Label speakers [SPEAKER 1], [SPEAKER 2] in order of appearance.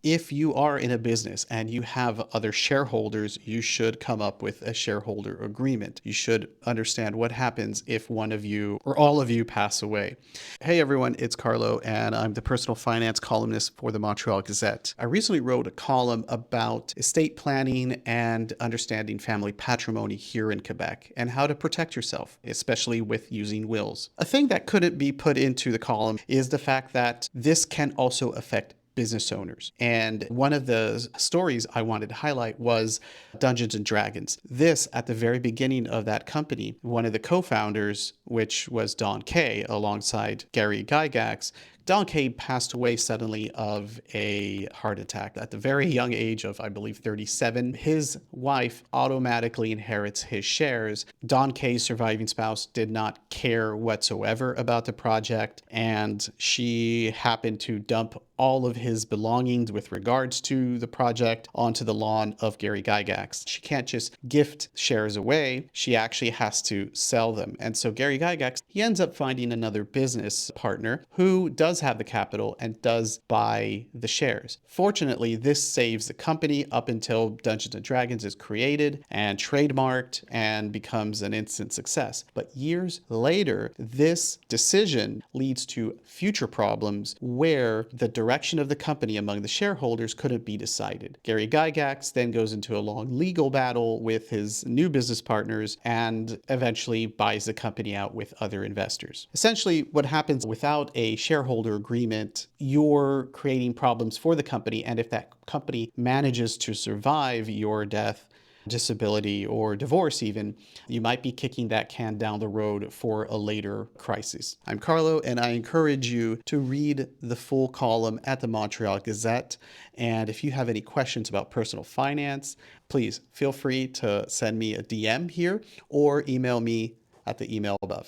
[SPEAKER 1] If you are in a business and you have other shareholders, you should come up with a shareholder agreement. You should understand what happens if one of you or all of you pass away. Hey everyone, it's Carlo, and I'm the personal finance columnist for the Montreal Gazette. I recently wrote a column about estate planning and understanding family patrimony here in Quebec and how to protect yourself, especially with using wills. A thing that couldn't be put into the column is the fact that this can also affect business owners. And one of the stories I wanted to highlight was Dungeons and Dragons. This, at the very beginning of that company, one of the co-founders, which was Don Kay, alongside Gary Gygax, Don Kay passed away suddenly of a heart attack at the very young age of, I believe, 37. His wife automatically inherits his shares. Don Kay's surviving spouse did not care whatsoever about the project, and she happened to dump all of his belongings with regards to the project onto the lawn of Gary Gygax. She can't just gift shares away. She actually has to sell them. And so Gary Gygax, he ends up finding another business partner who does have the capital and does buy the shares. Fortunately, this saves the company up until Dungeons and Dragons is created and trademarked and becomes an instant success. But years later, this decision leads to future problems where the direction of the company among the shareholders couldn't be decided. Gary Gygax then goes into a long legal battle with his new business partners and eventually buys the company out with other investors. Essentially, what happens without a shareholder agreement, you're creating problems for the company, and if that company manages to survive your death, disability, or divorce even, you might be kicking that can down the road for a later crisis. I'm Carlo, and I encourage you to read the full column at the Montreal Gazette. And if you have any questions about personal finance, please feel free to send me a DM here or email me at the email above.